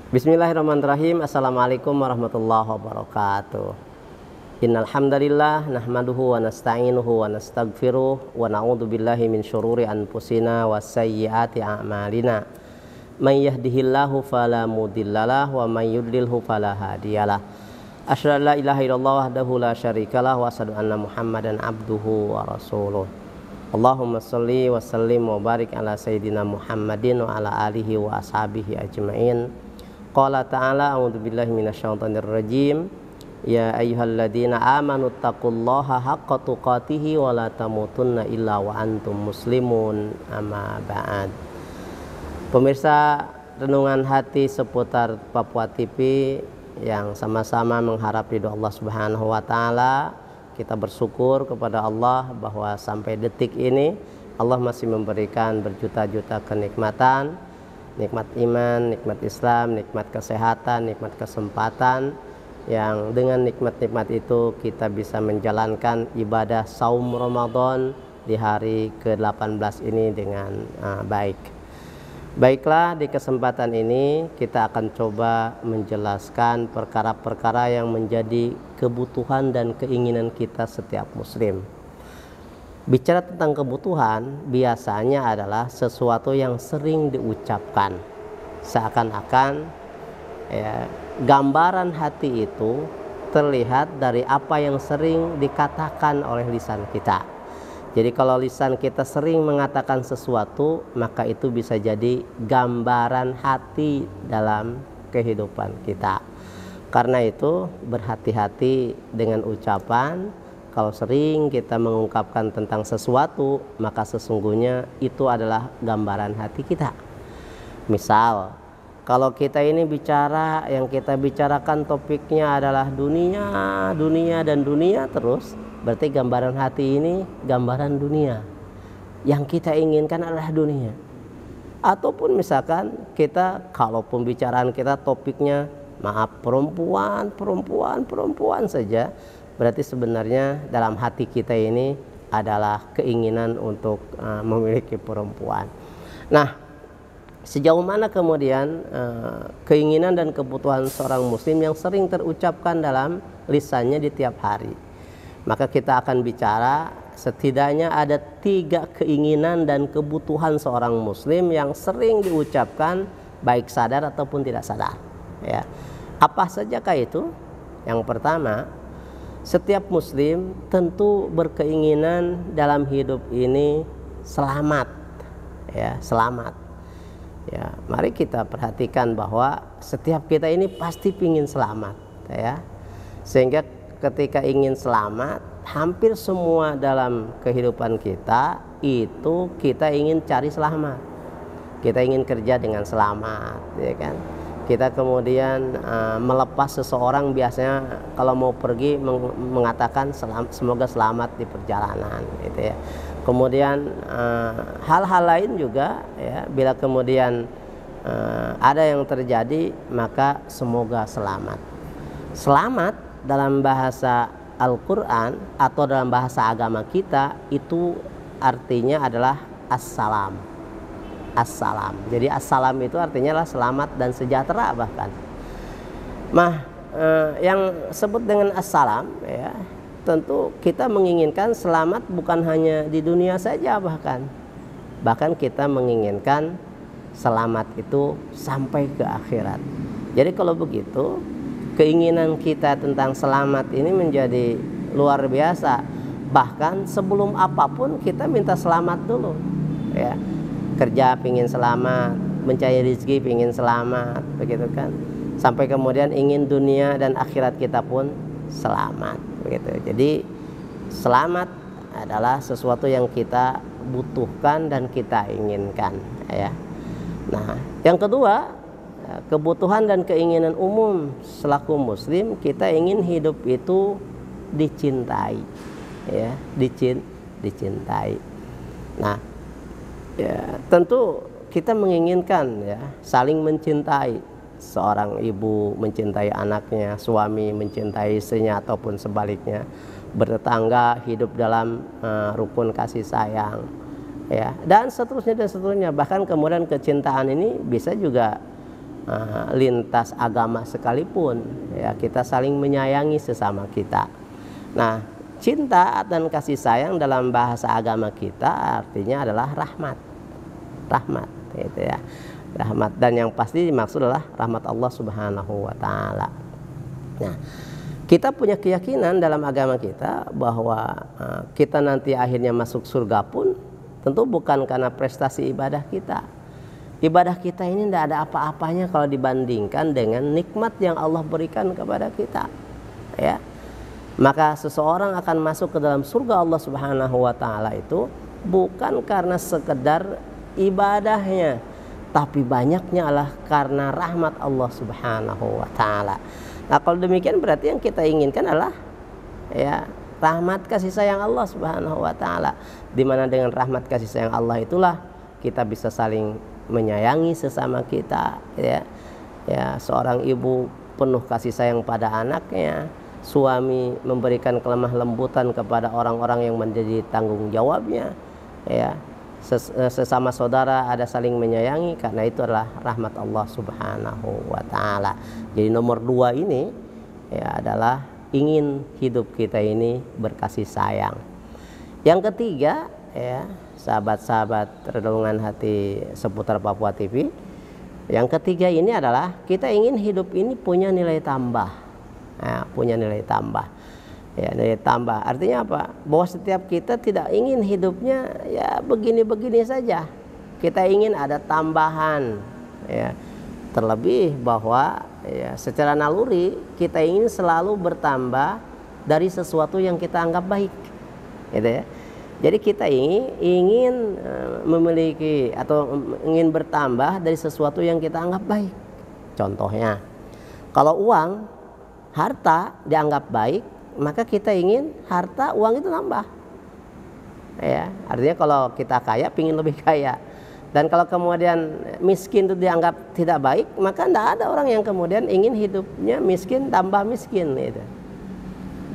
Bismillahirrahmanirrahim. Assalamualaikum warahmatullahi wabarakatuh. Innal hamdalillah nahmaduhu wa nasta'inuhu wa nastaghfiruh wa na'udzu billahi min syururi anfusina wa sayyiati a'malina. May yahdihillahu fala mudhillalah wa may yudlilhu fala hadiyalah. Asyhadu an la ilaha illallah wahdahu la syarikalah wa asyhadu anna Muhammadan abduhu wa rasuluh. Allahumma shalli wa sallim wa barik ala sayyidina Muhammadin wa ala alihi wa ashabihi ajmain. Qala ta'ala a'udzu billahi minasyaitonir rajim. Ya ayyuhalladzina amanu taqullaha haqqa tuqatih wa la tamutunna illa wa antum muslimun. Amma ba'd. Pemirsa renungan hati seputar Papua TV yang sama-sama mengharap ridho Allah Subhanahu wa taala, kita bersyukur kepada Allah bahwa sampai detik ini Allah masih memberikan berjuta-juta kenikmatan, nikmat iman, nikmat Islam, nikmat kesehatan, nikmat kesempatan, yang dengan nikmat-nikmat itu kita bisa menjalankan ibadah saum Ramadan di hari ke-18 ini dengan baik. Baiklah, di kesempatan ini kita akan coba menjelaskan perkara-perkara yang menjadi kebutuhan dan keinginan kita setiap muslim. Bicara tentang kebutuhan biasanya adalah sesuatu yang sering diucapkan, seakan-akan ya, gambaran hati itu terlihat dari apa yang sering dikatakan oleh lisan kita. Jadi kalau lisan kita sering mengatakan sesuatu, maka itu bisa jadi gambaran hati dalam kehidupan kita. Karena itu berhati-hati dengan ucapan. Kalau sering kita mengungkapkan tentang sesuatu, maka sesungguhnya itu adalah gambaran hati kita. Misal, kalau kita ini bicara, yang kita bicarakan topiknya adalah dunia, dunia, dan dunia terus, berarti gambaran hati ini gambaran dunia. Yang kita inginkan adalah dunia. Ataupun misalkan kita, kalau pembicaraan kita topiknya, maaf, perempuan, perempuan, perempuan saja, berarti sebenarnya dalam hati kita ini adalah keinginan untuk memiliki perempuan. Nah, sejauh mana kemudian keinginan dan kebutuhan seorang muslim yang sering terucapkan dalam lisannya di tiap hari? Maka kita akan bicara setidaknya ada 3 keinginan dan kebutuhan seorang muslim yang sering diucapkan baik sadar ataupun tidak sadar. Ya. Apa sajakah itu? Yang pertama, setiap muslim tentu berkeinginan dalam hidup ini selamat, ya, selamat. Ya, mari kita perhatikan bahwa setiap kita ini pasti ingin selamat, ya. Sehingga ketika ingin selamat, hampir semua dalam kehidupan kita itu kita ingin cari selamat. Kita ingin kerja dengan selamat, ya kan? Kita kemudian melepas seseorang, biasanya kalau mau pergi mengatakan semoga selamat di perjalanan, gitu ya. Kemudian hal-hal lain juga, ya, bila kemudian ada yang terjadi maka semoga selamat. Selamat dalam bahasa Al-Quran atau dalam bahasa agama kita itu artinya adalah assalam. Assalam. Jadi assalam itu artinya adalah selamat dan sejahtera bahkan. Nah, yang sebut dengan assalam, ya, tentu kita menginginkan selamat bukan hanya di dunia saja, bahkan kita menginginkan selamat itu sampai ke akhirat. Jadi kalau begitu, keinginan kita tentang selamat ini menjadi luar biasa. Bahkan sebelum apapun kita minta selamat dulu, ya. Kerja pingin selamat, mencari rezeki pingin selamat, begitu kan? Sampai kemudian ingin dunia dan akhirat kita pun selamat, begitu. Jadi selamat adalah sesuatu yang kita butuhkan dan kita inginkan, ya. Nah, yang kedua, kebutuhan dan keinginan umum selaku muslim, kita ingin hidup itu dicintai, ya, dicintai. Nah, ya, tentu kita menginginkan, ya, saling mencintai. Seorang ibu mencintai anaknya, suami mencintai istrinya ataupun sebaliknya, bertetangga hidup dalam rukun kasih sayang, ya, dan seterusnya dan seterusnya. Bahkan kemudian kecintaan ini bisa juga lintas agama sekalipun, ya kita saling menyayangi sesama kita. Nah, cinta dan kasih sayang dalam bahasa agama kita artinya adalah rahmat, gitu ya, rahmat. Dan yang pasti dimaksud adalah rahmat Allah Subhanahu wa Ta'ala. Nah, kita punya keyakinan dalam agama kita bahwa kita nanti akhirnya masuk surga pun tentu bukan karena prestasi ibadah kita. Ibadah kita ini tidak ada apa-apanya kalau dibandingkan dengan nikmat yang Allah berikan kepada kita, ya. Maka seseorang akan masuk ke dalam surga Allah Subhanahu wa Ta'ala itu bukan karena sekedar ibadahnya, tapi banyaknya adalah karena rahmat Allah Subhanahu wa Ta'ala. Nah, kalau demikian berarti yang kita inginkan adalah, ya, rahmat kasih sayang Allah Subhanahu wa Ta'ala, di mana dengan rahmat kasih sayang Allah itulah kita bisa saling menyayangi sesama kita, ya. Ya, seorang ibu penuh kasih sayang pada anaknya, suami memberikan kelemah lembutan kepada orang-orang yang menjadi tanggung jawabnya, ya. Sesama saudara ada saling menyayangi, karena itu adalah rahmat Allah Subhanahu wa Ta'ala. Jadi nomor 2 ini, ya, adalah ingin hidup kita ini berkasih sayang. Yang ketiga, ya, sahabat-sahabat Renungan Hati seputar Papua TV, yang ketiga ini adalah kita ingin hidup ini punya nilai tambah. Nah, punya nilai tambah, ya, nilai tambah artinya apa? Bahwa setiap kita tidak ingin hidupnya ya begini-begini saja, kita ingin ada tambahan, ya. Terlebih bahwa, ya, secara naluri kita ingin selalu bertambah dari sesuatu yang kita anggap baik, gitu ya. Jadi kita ingin memiliki atau ingin bertambah dari sesuatu yang kita anggap baik. Contohnya, kalau uang, harta dianggap baik, maka kita ingin harta, uang itu nambah. Ya, artinya kalau kita kaya, ingin lebih kaya. Dan kalau kemudian miskin itu dianggap tidak baik, maka tidak ada orang yang kemudian ingin hidupnya miskin tambah miskin, gitu.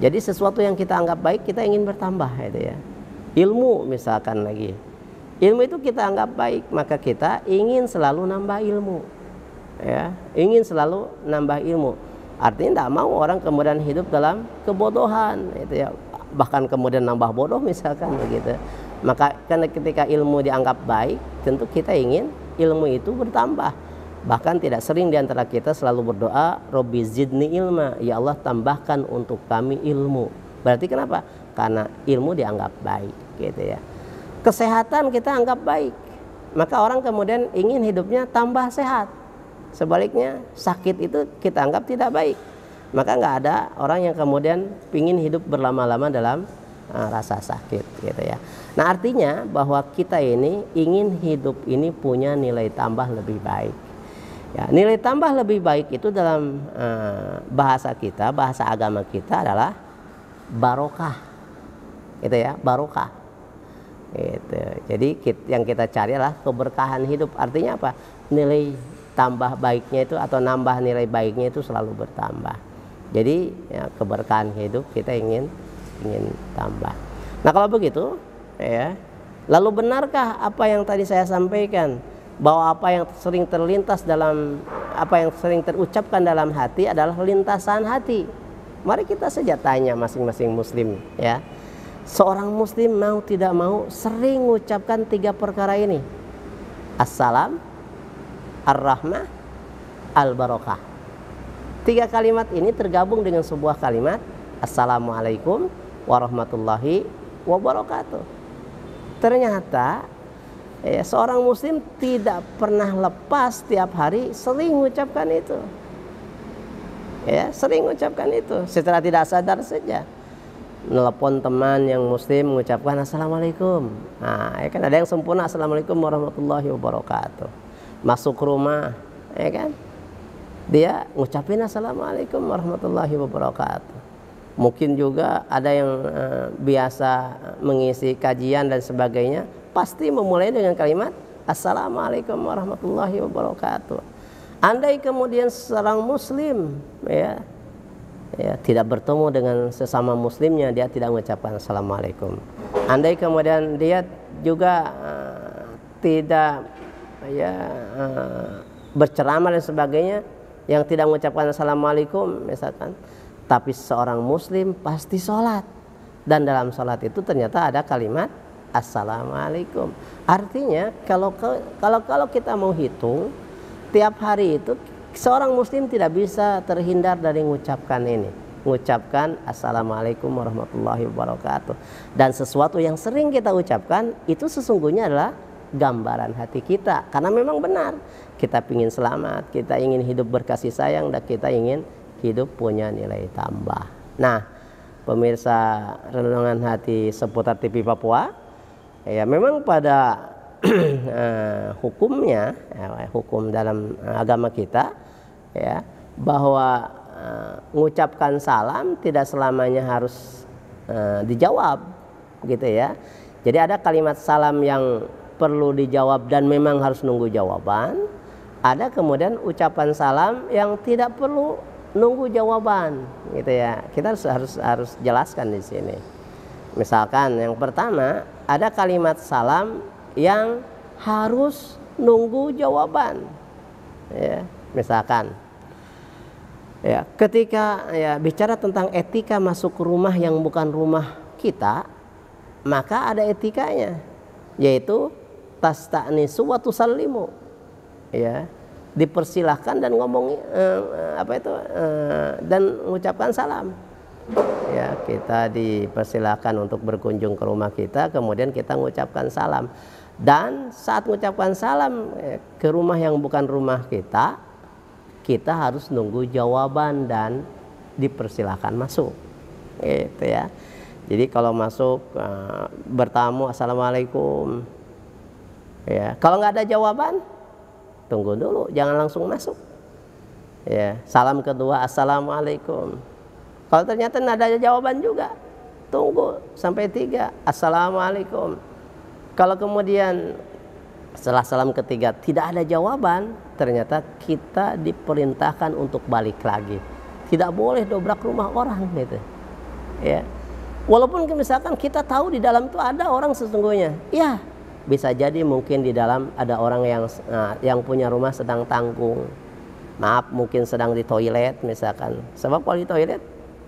Jadi sesuatu yang kita anggap baik, kita ingin bertambah, gitu ya. Ilmu misalkan lagi, ilmu itu kita anggap baik, maka kita ingin selalu nambah ilmu, ya, ingin selalu nambah ilmu. Artinya tidak mau orang kemudian hidup dalam kebodohan, itu ya, bahkan kemudian nambah bodoh misalkan begitu. Maka karena ketika ilmu dianggap baik, tentu kita ingin ilmu itu bertambah. Bahkan tidak sering diantara kita selalu berdoa, Robbi zidni ilma, ya Allah tambahkan untuk kami ilmu. Berarti kenapa? Karena ilmu dianggap baik, gitu ya. Kesehatan kita anggap baik, maka orang kemudian ingin hidupnya tambah sehat. Sebaliknya sakit itu kita anggap tidak baik, maka nggak ada orang yang kemudian ingin hidup berlama-lama dalam rasa sakit, gitu ya. Nah, artinya bahwa kita ini ingin hidup ini punya nilai tambah lebih baik, ya. Nilai tambah lebih baik itu dalam bahasa kita, bahasa agama kita adalah barokah, gitu ya, barokah, gitu. Jadi yang kita cari adalah keberkahan hidup. Artinya apa? Nilai tambah baiknya itu atau nambah nilai baiknya itu selalu bertambah. Jadi ya, keberkahan hidup kita ingin tambah. Nah, kalau begitu, ya, lalu benarkah apa yang tadi saya sampaikan, bahwa apa yang sering terlintas dalam, apa yang sering terucapkan dalam hati adalah lintasan hati? Mari kita saja tanya masing-masing muslim, ya. Seorang muslim mau tidak mau sering mengucapkan 3 perkara ini: Assalam, Ar-Rahmah, Al-Barakah. 3 kalimat ini tergabung dengan sebuah kalimat Assalamualaikum warahmatullahi wabarakatuh. Ternyata ya, seorang muslim tidak pernah lepas tiap hari sering mengucapkan itu, ya, sering mengucapkan itu secara tidak sadar saja. Nelpon teman yang muslim mengucapkan Assalamualaikum. Nah, ya kan, ada yang sempurna Assalamualaikum warahmatullahi wabarakatuh. Masuk rumah, ya kan, dia ngucapin Assalamualaikum warahmatullahi wabarakatuh. Mungkin juga ada yang biasa mengisi kajian dan sebagainya, pasti memulai dengan kalimat Assalamualaikum warahmatullahi wabarakatuh. Andai kemudian seorang muslim, ya, tidak bertemu dengan sesama muslimnya, dia tidak mengucapkan Assalamualaikum. Andai kemudian dia juga tidak berceramah dan sebagainya yang tidak mengucapkan assalamualaikum misalkan, tapi seorang muslim pasti sholat, dan dalam sholat itu ternyata ada kalimat assalamualaikum. Artinya kalau kita mau hitung tiap hari itu, seorang muslim tidak bisa terhindar dari mengucapkan ini, mengucapkan assalamualaikum warahmatullahi wabarakatuh. Dan sesuatu yang sering kita ucapkan itu sesungguhnya adalah gambaran hati kita, karena memang benar kita ingin selamat, kita ingin hidup berkasih sayang, dan kita ingin hidup punya nilai tambah. Nah, pemirsa Renungan Hati seputar TV Papua, ya memang pada hukumnya, hukum dalam agama kita, ya bahwa mengucapkan salam tidak selamanya harus dijawab, gitu ya. Jadi ada kalimat salam yang perlu dijawab dan memang harus nunggu jawaban. Ada kemudian ucapan salam yang tidak perlu nunggu jawaban, gitu ya. Kita harus jelaskan di sini. Misalkan yang pertama, ada kalimat salam yang harus nunggu jawaban. Ya, misalkan, ya, ketika ya bicara tentang etika masuk ke rumah yang bukan rumah kita, maka ada etikanya, yaitu tasta'nisu wa tusallimu, ya, dipersilahkan dan ngomong dan mengucapkan salam. Ya, kita dipersilahkan untuk berkunjung ke rumah kita, kemudian kita mengucapkan salam. Dan saat mengucapkan salam ke rumah yang bukan rumah kita, kita harus nunggu jawaban dan dipersilahkan masuk, gitu ya. Jadi kalau masuk bertamu assalamualaikum, ya, kalau nggak ada jawaban tunggu dulu, jangan langsung masuk, ya. Salam kedua assalamualaikum, kalau ternyata nggak ada jawaban juga tunggu sampai 3 assalamualaikum. Kalau kemudian setelah salam ketiga tidak ada jawaban, ternyata kita diperintahkan untuk balik lagi, tidak boleh dobrak rumah orang, gitu ya. Walaupun misalkan kita tahu di dalam itu ada orang sesungguhnya, ya bisa jadi mungkin di dalam ada orang yang punya rumah sedang tanggung, maaf mungkin sedang di toilet misalkan. Sebab kalau di toilet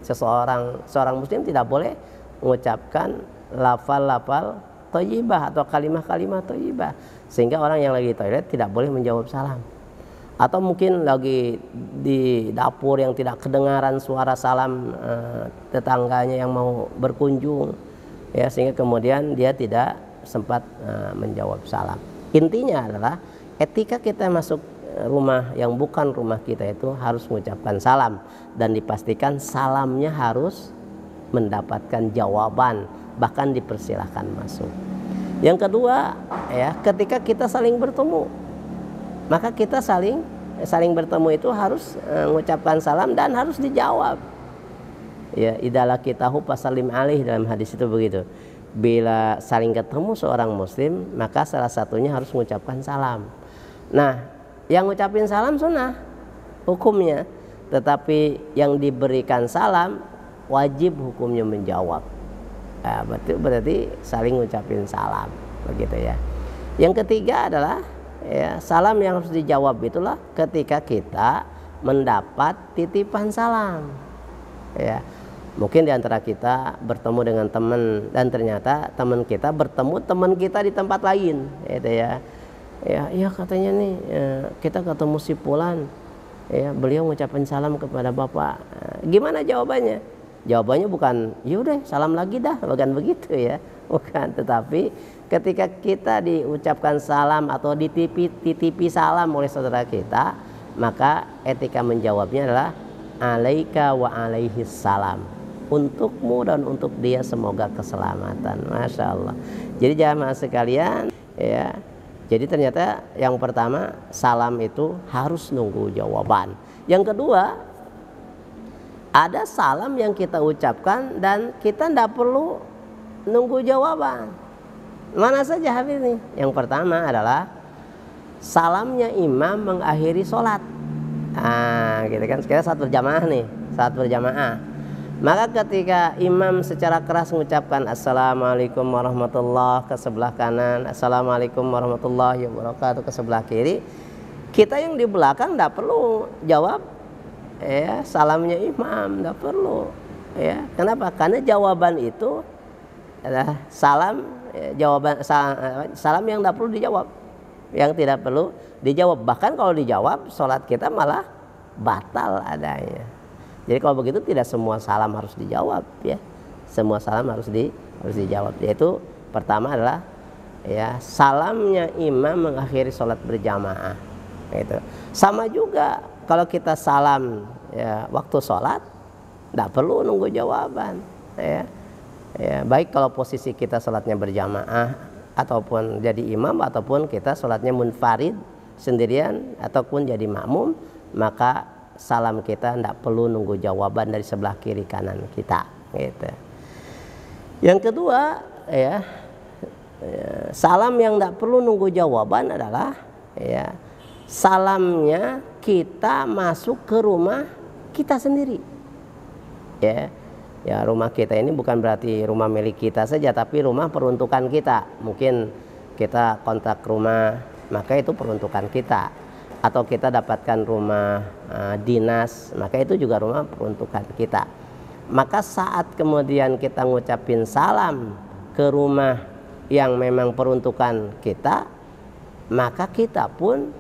seorang muslim tidak boleh mengucapkan lafal-lafal thayyibah atau kalimah-kalimah thayyibah, sehingga orang yang lagi di toilet tidak boleh menjawab salam. Atau mungkin lagi di dapur yang tidak kedengaran suara salam tetangganya yang mau berkunjung, ya, sehingga kemudian dia tidak sempat menjawab salam. Intinya adalah etika kita masuk rumah yang bukan rumah kita itu harus mengucapkan salam, dan dipastikan salamnya harus mendapatkan jawaban, bahkan dipersilahkan masuk. Yang kedua, ya, ketika kita saling bertemu, maka kita saling bertemu itu harus mengucapkan salam dan harus dijawab. Ya, idza laqitahu fasallim alaih, dalam hadis itu begitu. Bila saling ketemu seorang muslim, maka salah satunya harus mengucapkan salam. Nah, yang ngucapin salam sunnah hukumnya, tetapi yang diberikan salam wajib hukumnya menjawab. Nah, berarti saling ngucapin salam, begitu ya. Yang ketiga adalah, ya, salam yang harus dijawab itulah ketika kita mendapat titipan salam, ya. Mungkin di antara kita bertemu dengan teman dan ternyata teman kita bertemu teman kita di tempat lain, gitu ya. Ya katanya nih, kita ketemu si Fulan, ya, beliau mengucapkan salam kepada Bapak. Gimana jawabannya? Jawabannya bukan yaudah salam lagi dah, bukan begitu ya, bukan. Tetapi ketika kita diucapkan salam atau dititipi salam oleh saudara kita, maka etika menjawabnya adalah alaika wa alaihis salam, untukmu dan untuk dia semoga keselamatan. Masya Allah. Jadi jamaah sekalian, ya, jadi ternyata yang pertama salam itu harus nunggu jawaban. Yang kedua, ada salam yang kita ucapkan dan kita tidak perlu nunggu jawaban. Mana saja Habib nih? Yang pertama adalah salamnya imam mengakhiri sholat. Gitu kan, kita saat berjamaah nih, saat berjamaah. Maka ketika imam secara keras mengucapkan assalamualaikum warahmatullahi ke sebelah kanan, assalamualaikum warahmatullahi wabarakatuh ke sebelah kiri, Kita yang di belakang tidak perlu jawab ya salamnya imam, tidak perlu ya. Kenapa? Karena jawaban itu adalah salam ya, salam yang tidak perlu dijawab, yang tidak perlu dijawab. Bahkan kalau dijawab sholat kita malah batal adanya. Jadi kalau begitu tidak semua salam harus dijawab ya. Semua salam harus dijawab. Yaitu pertama adalah ya salamnya imam mengakhiri sholat berjamaah. Gitu. Sama juga kalau kita salam ya waktu sholat, tidak perlu nunggu jawaban. Ya. Ya, baik kalau posisi kita sholatnya berjamaah ataupun jadi imam ataupun kita sholatnya munfarid sendirian ataupun jadi makmum, maka salam kita tidak perlu nunggu jawaban dari sebelah kiri kanan kita. Gitu. Yang kedua ya, salam yang tidak perlu nunggu jawaban adalah ya salamnya kita masuk ke rumah kita sendiri. Ya rumah kita ini bukan berarti rumah milik kita saja, tapi rumah peruntukan kita. Mungkin kita kontrak rumah, maka itu peruntukan kita. Atau kita dapatkan rumah dinas, maka itu juga rumah peruntukan kita. Maka saat kemudian kita ngucapin salam ke rumah yang memang peruntukan kita, maka kita pun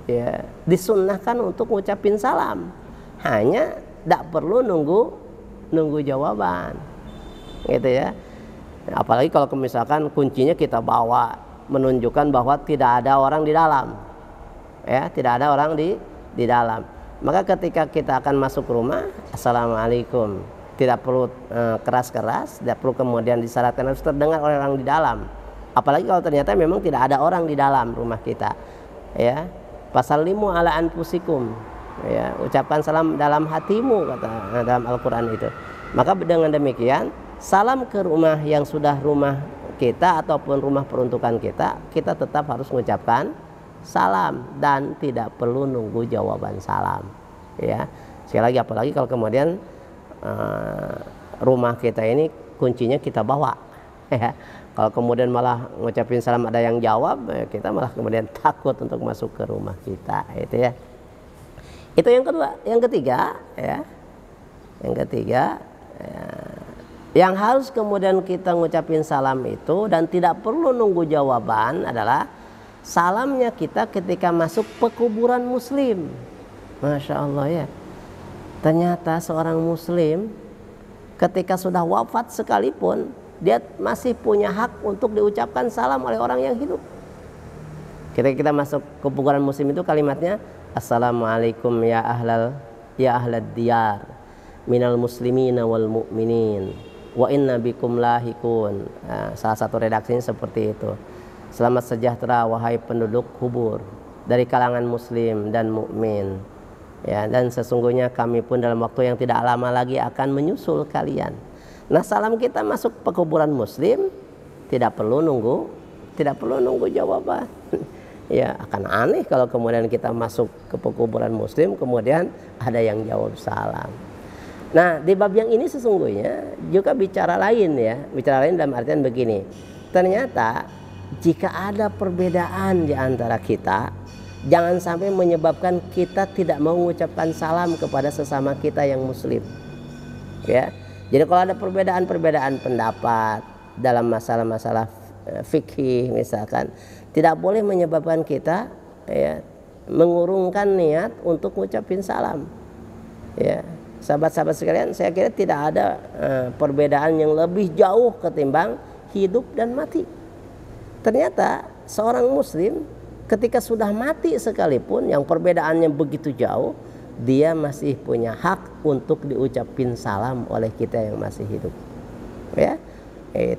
ya disunnahkan untuk ngucapin salam. Hanya tidak perlu nunggu jawaban, gitu ya. Apalagi kalau misalkan kuncinya kita bawa, menunjukkan bahwa tidak ada orang di dalam, ya tidak ada orang di dalam. Maka ketika kita akan masuk rumah, assalamualaikum, tidak perlu keras-keras, tidak perlu kemudian disyaratkan harus terdengar oleh orang di dalam. Apalagi kalau ternyata memang tidak ada orang di dalam rumah kita, ya. Fasallimu ala anfusikum. Ya, ucapkan salam dalam hatimu, kata dalam Al-Quran itu. Maka dengan demikian salam ke rumah yang sudah rumah kita ataupun rumah peruntukan kita, kita tetap harus mengucapkan salam dan tidak perlu nunggu jawaban salam. Ya, sekali lagi apalagi kalau kemudian rumah kita ini kuncinya kita bawa. Ya, kalau kemudian malah ngucapin salam ada yang jawab, kita malah kemudian takut untuk masuk ke rumah kita, itu ya. Itu yang kedua. Yang ketiga ya, yang harus kemudian kita ngucapin salam itu dan tidak perlu nunggu jawaban adalah salamnya kita ketika masuk pekuburan muslim. Masya Allah ya, ternyata seorang muslim ketika sudah wafat sekalipun dia masih punya hak untuk diucapkan salam oleh orang yang hidup. Ketika kita masuk ke kuburan muslim itu kalimatnya assalamualaikum ya ahlad diyar minal muslimina wal mu'minin wa inna bikum lahikun. Salah satu redaksinya seperti itu. Selamat sejahtera wahai penduduk kubur dari kalangan muslim dan mukmin. Ya, dan sesungguhnya kami pun dalam waktu yang tidak lama lagi akan menyusul kalian. Nah, salam kita masuk pekuburan muslim tidak perlu nunggu jawaban. Ya akan aneh kalau kemudian kita masuk ke pekuburan muslim kemudian ada yang jawab salam. Nah di bab yang ini sesungguhnya juga bicara lain ya, bicara lain dalam artian begini. Ternyata jika ada perbedaan di antara kita, jangan sampai menyebabkan kita tidak mau mengucapkan salam kepada sesama kita yang muslim. Ya, jadi kalau ada perbedaan pendapat dalam masalah-masalah fikih misalkan, tidak boleh menyebabkan kita ya mengurungkan niat untuk mengucapin salam. Ya, sahabat-sahabat sekalian, saya kira tidak ada perbedaan yang lebih jauh ketimbang hidup dan mati. Ternyata seorang muslim ketika sudah mati sekalipun yang perbedaannya begitu jauh, dia masih punya hak untuk diucapin salam oleh kita yang masih hidup. Ya.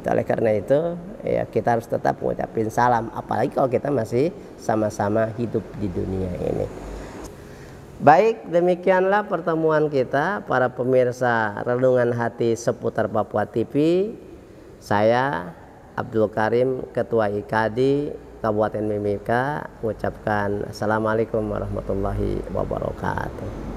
Oleh karena itu ya kita harus tetap mengucapin salam, apalagi kalau kita masih sama-sama hidup di dunia ini. Baik, demikianlah pertemuan kita para pemirsa Renungan Hati seputar Papua TV. Saya Abdul Karim, Ketua IKADI Kabupaten Mimika, mengucapkan Assalamualaikum warahmatullahi wabarakatuh.